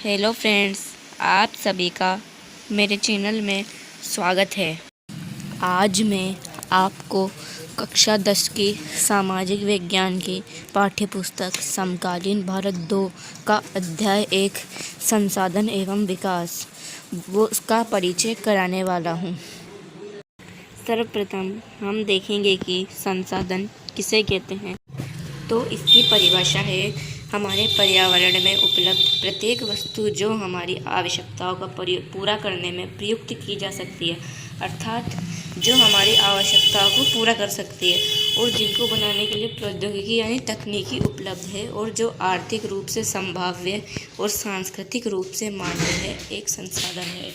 Hello friends, आप सभी का मेरे चैनल में स्वागत है। आज मैं आपको कक्षा 10 की सामाजिक विज्ञान की पाठ्यपुस्तक समकालीन भारत 2 का अध्याय 1 संसाधन एवं विकास वो उसका परिचय कराने वाला हूँ। सर्वप्रथम हम देखेंगे कि संसाधन किसे कहते हैं। तो इसकी परिभाषा है हमारे पर्यावरण में उपलब्ध प्रत्येक वस्तु जो हमारी आवश्यकताओं का पूरा करने में प्रयुक्त की जा सकती है, अर्थात जो हमारी आवश्यकताओं को पूरा कर सकती है और जिनको बनाने के लिए प्रौद्योगिकी यानी तकनीकी उपलब्ध है और जो आर्थिक रूप से संभाव्य और सांस्कृतिक रूप से मान्य है, एक संसाधन है।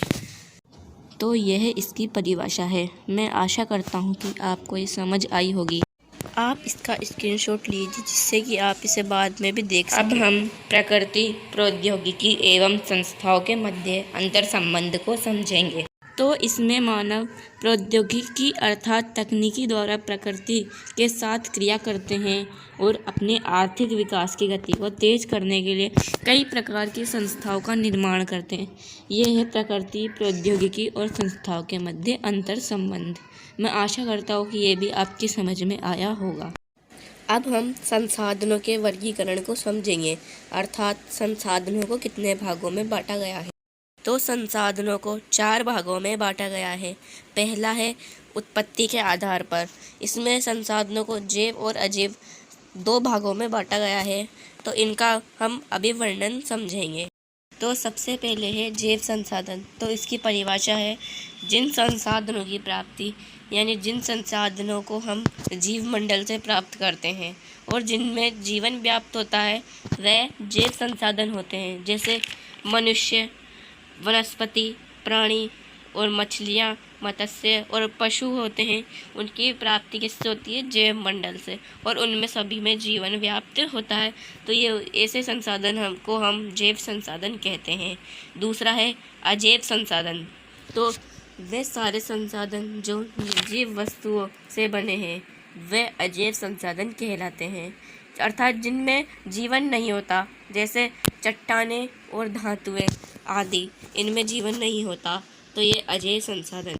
तो यह इसकी परिभाषा है। मैं आशा करता हूँ कि आपको ये समझ आई होगी। आप इसका स्क्रीनशॉट लीजिए जिससे कि आप इसे बाद में भी देख सकें। अब हम प्रकृति, प्रौद्योगिकी एवं संस्थाओं के मध्य अंतर संबंध को समझेंगे। तो इसमें मानव प्रौद्योगिकी अर्थात तकनीकी द्वारा प्रकृति के साथ क्रिया करते हैं और अपने आर्थिक विकास की गति को तेज करने के लिए कई प्रकार की संस्थाओं का निर्माण करते हैं। यह है प्रकृति, प्रौद्योगिकी और संस्थाओं के मध्य अंतर संबंध। मैं आशा करता हूँ कि ये भी आपकी समझ में आया होगा। अब हम संसाधनों के वर्गीकरण को समझेंगे, अर्थात संसाधनों को कितने भागों में बांटा गया है। तो संसाधनों को 4 भागों में बांटा गया है। पहला है उत्पत्ति के आधार पर। इसमें संसाधनों को जैव और अजैव 2 भागों में बांटा गया है। तो इनका हम अभी वर्णन समझेंगे। तो सबसे पहले है जैव संसाधन। तो इसकी परिभाषा है जिन संसाधनों की प्राप्ति यानी जिन संसाधनों को हम जीव मंडल से प्राप्त करते हैं और जिनमें जीवन व्याप्त होता है वह जैव संसाधन होते हैं। जैसे मनुष्य, वनस्पति, प्राणी और मछलियाँ, मत्स्य और पशु होते हैं। उनकी प्राप्ति किससे होती है? जैव मंडल से, और उनमें सभी में जीवन व्याप्त होता है। तो ये ऐसे संसाधन हम जैव संसाधन कहते हैं। दूसरा है अजैव संसाधन। तो वे सारे संसाधन जो निर्जीव वस्तुओं से बने हैं वे अजैव संसाधन कहलाते हैं, अर्थात जिनमें जीवन नहीं होता, जैसे चट्टानें और धातुएं आदि, इनमें जीवन नहीं होता, तो ये अजैव संसाधन।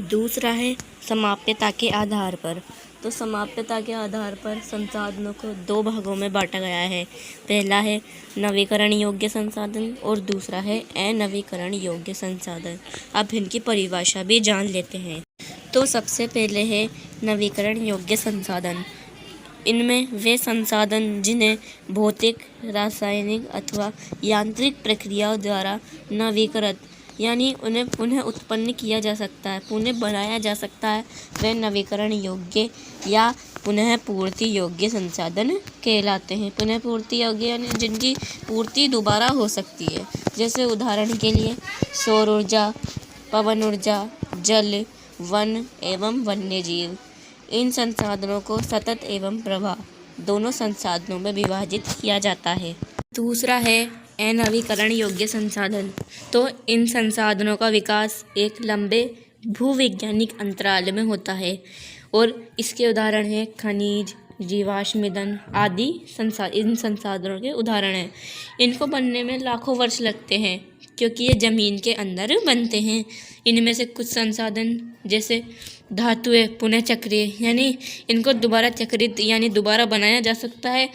दूसरा है समाप्यता के आधार पर। तो समाप्यता के आधार पर संसाधनों को 2 भागों में बांटा गया है। पहला है नवीकरण योग्य संसाधन और दूसरा है अनवीकरण योग्य संसाधन। अब इनकी परिभाषा भी जान लेते हैं। तो सबसे पहले है नवीकरण योग्य संसाधन। इनमें वे संसाधन जिन्हें भौतिक, रासायनिक अथवा यांत्रिक प्रक्रियाओं द्वारा नवीकृत यानी उन्हें पुनः उत्पन्न किया जा सकता है, पुनः बनाया जा सकता है, वे नवीकरण योग्य या पुनः पूर्ति योग्य संसाधन कहलाते हैं। पुनः पूर्ति योग्य यानी जिनकी पूर्ति दोबारा हो सकती है। जैसे उदाहरण के लिए सौर ऊर्जा, पवन ऊर्जा, जल, वन एवं वन्य जीव। इन संसाधनों को सतत एवं प्रवाह दोनों संसाधनों में विभाजित किया जाता है। दूसरा है अनवीकरण योग्य संसाधन। तो इन संसाधनों का विकास एक लंबे भूवैज्ञानिक अंतराल में होता है और इसके उदाहरण हैं खनिज, जीवाश्म ईंधन आदि इन संसाधनों के उदाहरण हैं। इनको बनने में लाखों वर्ष लगते हैं क्योंकि ये ज़मीन के अंदर बनते हैं। इनमें से कुछ संसाधन जैसे धातुएं पुनः चक्रीय यानी इनको दोबारा चक्रित यानी दोबारा बनाया जा सकता है,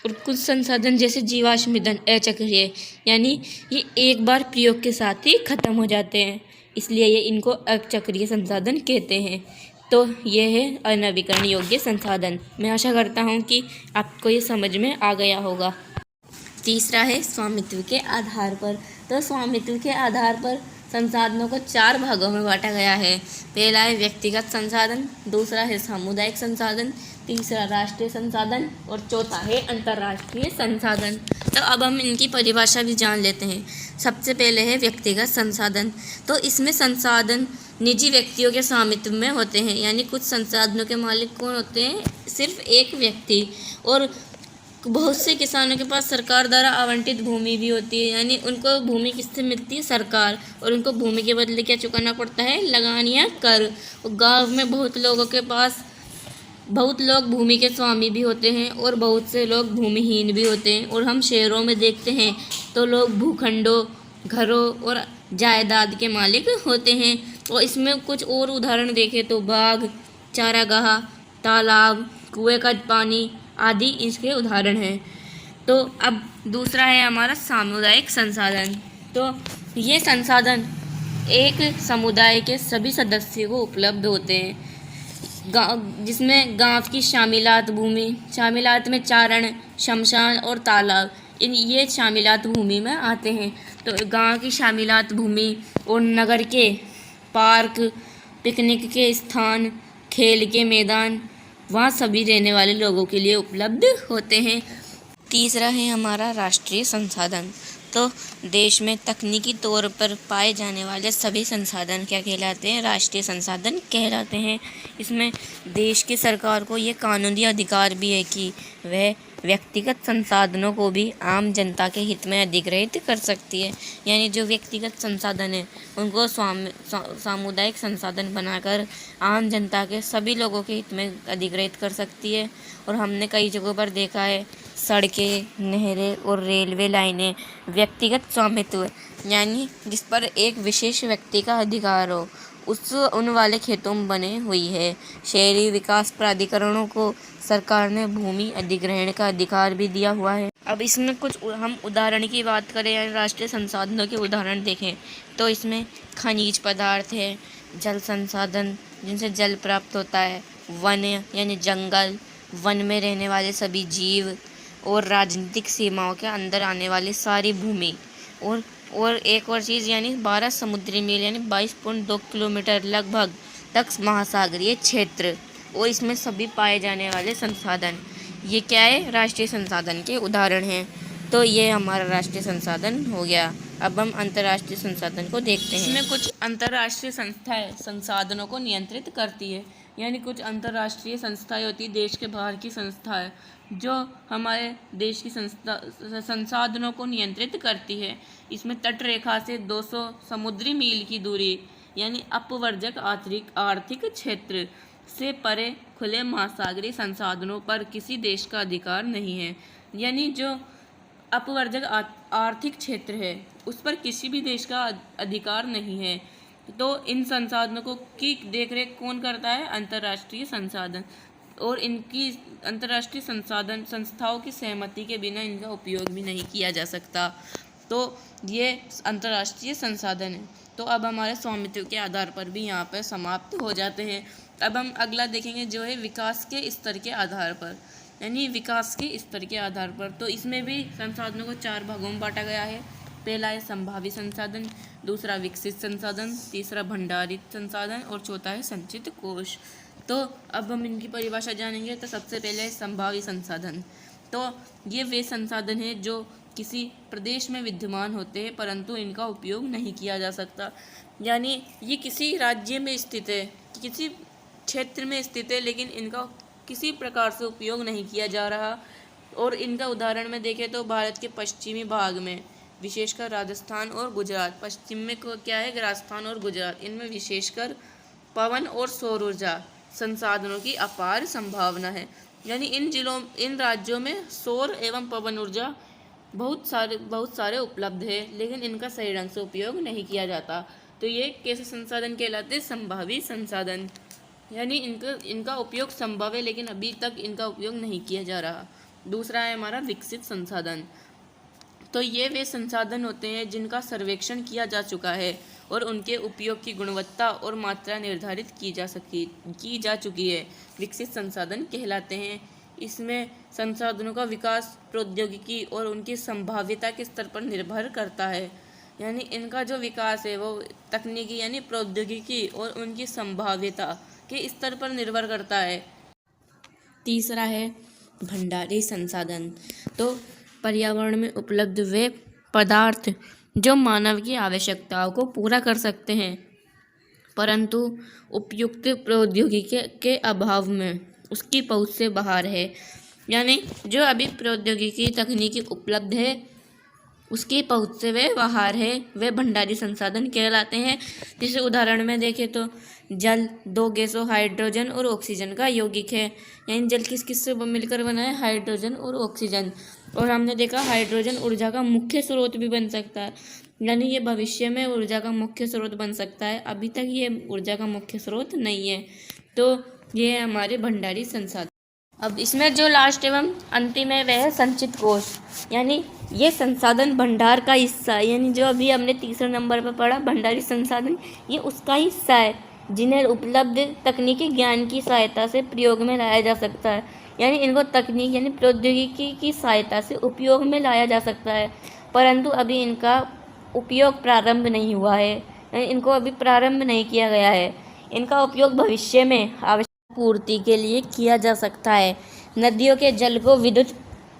और कुछ संसाधन जैसे जीवाश्म ईंधन अचक्रीय यानी ये एक बार प्रयोग के साथ ही खत्म हो जाते हैं, इसलिए ये इनको अचक्रीय संसाधन कहते हैं। तो ये है अनवीकरण योग्य संसाधन। मैं आशा करता हूँ कि आपको ये समझ में आ गया होगा। तीसरा है स्वामित्व के आधार पर। तो स्वामित्व के आधार पर संसाधनों को 4 भागों में बांटा गया है। पहला है व्यक्तिगत संसाधन, दूसरा है सामुदायिक संसाधन, तीसरा राष्ट्रीय संसाधन और चौथा है अंतर्राष्ट्रीय संसाधन। तो अब हम इनकी परिभाषा भी जान लेते हैं। सबसे पहले है व्यक्तिगत संसाधन। तो इसमें संसाधन निजी व्यक्तियों के स्वामित्व में होते हैं, यानी कुछ संसाधनों के मालिक कौन होते हैं? सिर्फ एक व्यक्ति। और बहुत से किसानों के पास सरकार द्वारा आवंटित भूमि भी होती है, यानी उनको भूमि किससे मिलती है? सरकार, और उनको भूमि के बदले क्या चुकाना पड़ता है? लगान या कर। और गाँव में बहुत लोगों के पास बहुत लोग भूमि के स्वामी भी होते हैं और बहुत से लोग भूमिहीन भी होते हैं। और हम शहरों में देखते हैं तो लोग भूखंडों, घरों और जायदाद के मालिक होते हैं। और इसमें कुछ और उदाहरण देखें तो बाग, चारागाह, तालाब, कुएं का पानी आदि इसके उदाहरण हैं। तो अब दूसरा है हमारा सामुदायिक संसाधन। तो ये संसाधन एक समुदाय के सभी सदस्यों को उपलब्ध होते हैं। जिसमें गांव की शामिलात भूमि, शामिलात में चारण, शमशान और तालाब, ये शामिलात भूमि में आते हैं। तो गांव की शामिलात भूमि और नगर के पार्क, पिकनिक के स्थान, खेल के मैदान वहाँ सभी रहने वाले लोगों के लिए उपलब्ध होते हैं। तीसरा है हमारा राष्ट्रीय संसाधन। तो देश में तकनीकी तौर पर पाए जाने वाले सभी संसाधन क्या कहलाते हैं? राष्ट्रीय संसाधन कहलाते हैं। इसमें देश की सरकार को ये कानूनी अधिकार भी है कि वह व्यक्तिगत संसाधनों को भी आम जनता के हित में अधिग्रहित कर सकती है। यानी जो व्यक्तिगत संसाधन है उनको सामुदायिक संसाधन बनाकर आम जनता के सभी लोगों के हित में अधिग्रहित कर सकती है। और हमने कई जगहों पर देखा है सड़कें, नहरें और रेलवे लाइनें व्यक्तिगत स्वामित्व यानी जिस पर एक विशेष व्यक्ति का अधिकार हो उन वाले खेतों में बने हुई है। शहरी विकास प्राधिकरणों को सरकार ने भूमि अधिग्रहण का अधिकार भी दिया हुआ है। अब इसमें कुछ हम उदाहरण की बात करें या राष्ट्रीय संसाधनों के उदाहरण देखें तो इसमें खनिज पदार्थ है, जल संसाधन जिनसे जल प्राप्त होता है, वन यानी जंगल, वन में रहने वाले सभी जीव और राजनीतिक सीमाओं के अंदर आने वाली सारी भूमि और एक और चीज़ यानी 12 समुद्री मील यानी 22.2 किलोमीटर लगभग तक महासागरीय क्षेत्र और इसमें सभी पाए जाने वाले संसाधन, ये क्या है? राष्ट्रीय संसाधन के उदाहरण हैं। तो ये हमारा राष्ट्रीय संसाधन हो गया। अब हम अंतर्राष्ट्रीय संसाधन को देखते हैं। इसमें कुछ अंतर्राष्ट्रीय संस्थाएं संसाधनों को नियंत्रित करती है। यानी कुछ अंतर्राष्ट्रीय संस्थाएं होती है देश के बाहर की संस्थाएं जो हमारे देश की संसाधनों को नियंत्रित करती है। इसमें तट रेखा से 200 समुद्री मील की दूरी यानी अपवर्जक आर्थिक क्षेत्र से परे खुले महासागरीय संसाधनों पर किसी देश का अधिकार नहीं है। यानी जो अपवर्जक आर्थिक क्षेत्र है उस पर किसी भी देश का अधिकार नहीं है। तो इन संसाधनों को की देखरेख कौन करता है? अंतर्राष्ट्रीय संसाधन। और इनकी अंतर्राष्ट्रीय संसाधन संस्थाओं की सहमति के बिना इनका उपयोग भी नहीं किया जा सकता। तो ये अंतर्राष्ट्रीय संसाधन है। तो अब हमारे स्वामित्व के आधार पर भी यहाँ पर समाप्त हो जाते हैं। अब हम अगला देखेंगे जो है विकास के स्तर के आधार पर, यानी विकास के स्तर के आधार पर। तो इसमें भी संसाधनों को 4 भागों में बांटा गया है। पहला है संभावित संसाधन, दूसरा विकसित संसाधन, तीसरा भंडारित संसाधन और चौथा है संचित कोष। तो अब हम इनकी परिभाषा जानेंगे। तो सबसे पहले है संभावित संसाधन। तो ये वे संसाधन हैं जो किसी प्रदेश में विद्यमान होते हैं परंतु इनका उपयोग नहीं किया जा सकता। यानी ये किसी राज्य में स्थित है, किसी क्षेत्र में स्थित है लेकिन इनका किसी प्रकार से उपयोग नहीं किया जा रहा। और इनका उदाहरण में देखें तो भारत के पश्चिमी भाग में विशेषकर राजस्थान और गुजरात, पश्चिम में क्या है? राजस्थान और गुजरात, इनमें विशेषकर पवन और सौर ऊर्जा संसाधनों की अपार संभावना है। यानी इन राज्यों में सौर एवं पवन ऊर्जा बहुत सारे उपलब्ध है लेकिन इनका सही ढंग से उपयोग नहीं किया जाता। तो ये कैसे संसाधन कहलाते हैं? संभावित संसाधन। यानी इनका उपयोग संभव है लेकिन अभी तक इनका उपयोग नहीं किया जा रहा। दूसरा है हमारा विकसित संसाधन। तो ये वे संसाधन होते हैं जिनका सर्वेक्षण किया जा चुका है और उनके उपयोग की गुणवत्ता और मात्रा निर्धारित की जा चुकी है, विकसित संसाधन कहलाते हैं। इसमें संसाधनों का विकास प्रौद्योगिकी और उनकी संभाव्यता के स्तर पर निर्भर करता है। यानी इनका जो विकास है वो तकनीकी यानी प्रौद्योगिकी और उनकी संभाव्यता के स्तर पर निर्भर करता है। तीसरा है भंडारी संसाधन। तो पर्यावरण में उपलब्ध वे पदार्थ जो मानव की आवश्यकताओं को पूरा कर सकते हैं परंतु उपयुक्त प्रौद्योगिकी के अभाव में उसकी पहुंच से बाहर है। यानी जो अभी प्रौद्योगिकी तकनीकी उपलब्ध है उसकी पहुँच से वे बाहर है, वे भंडारी संसाधन कहलाते हैं। जैसे उदाहरण में देखें तो जल 2 गैसों हाइड्रोजन और ऑक्सीजन का यौगिक है। यानी जल किस किस से मिलकर बना है? हाइड्रोजन और ऑक्सीजन। और हमने देखा हाइड्रोजन ऊर्जा का मुख्य स्रोत भी बन सकता है, यानी ये भविष्य में ऊर्जा का मुख्य स्रोत बन सकता है। अभी तक ये ऊर्जा का मुख्य स्रोत नहीं है। तो ये है हमारे भंडारी संसाधन। अब इसमें जो लास्ट एवं अंतिम है वह है संचित कोष, यानी ये संसाधन भंडार का हिस्सा है। यानी जो अभी हमने तीसरे नंबर पर पढ़ा भंडारी संसाधन, ये उसका हिस्सा है जिन्हें उपलब्ध तकनीकी ज्ञान की सहायता से प्रयोग में लाया जा सकता है। यानी इनको तकनीक यानी प्रौद्योगिकी की सहायता से उपयोग में लाया जा सकता है, परंतु अभी इनका उपयोग प्रारंभ नहीं हुआ है, यानी इनको अभी प्रारंभ नहीं किया गया है। इनका उपयोग भविष्य में आवश्यक पूर्ति के लिए किया जा सकता है। नदियों के जल को विद्युत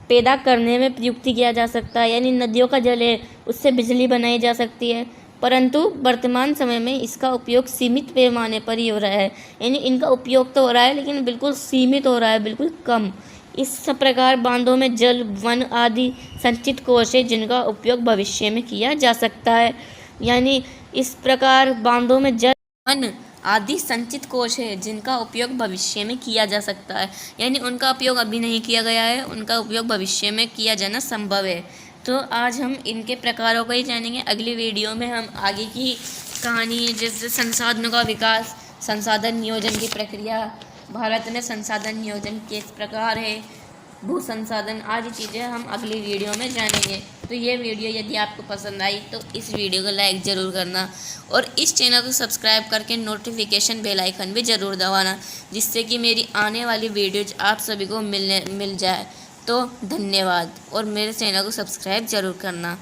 पैदा करने में प्रयुक्त किया जा सकता है, यानी नदियों का जल है उससे बिजली बनाई जा सकती है, परंतु वर्तमान समय में इसका उपयोग सीमित पैमाने पर ही हो रहा है। यानी इनका उपयोग तो हो रहा है लेकिन बिल्कुल सीमित हो रहा है, बिल्कुल कम। इस प्रकार बांधों में जल, वन आदि संचित कोष है जिनका उपयोग भविष्य में किया जा सकता है। यानी इस प्रकार बांधों में जल, वन आदि संचित कोष है जिनका उपयोग भविष्य में किया जा सकता है। यानी उनका उपयोग अभी नहीं किया गया है, उनका उपयोग भविष्य में किया जाना संभव है। तो आज हम इनके प्रकारों को ही जानेंगे। अगली वीडियो में हम आगे की कहानी जैसे संसाधनों का विकास, संसाधन नियोजन की प्रक्रिया, भारत में संसाधन नियोजन किस प्रकार है, भू संसाधन आदि चीज़ें हम अगली वीडियो में जानेंगे। तो ये वीडियो यदि आपको पसंद आई तो इस वीडियो को लाइक ज़रूर करना और इस चैनल को सब्सक्राइब करके नोटिफिकेशन बेल आइकन भी ज़रूर दबाना, जिससे कि मेरी आने वाली वीडियोज आप सभी को मिल जाए। तो धन्यवाद और मेरे चैनल को सब्सक्राइब ज़रूर करना।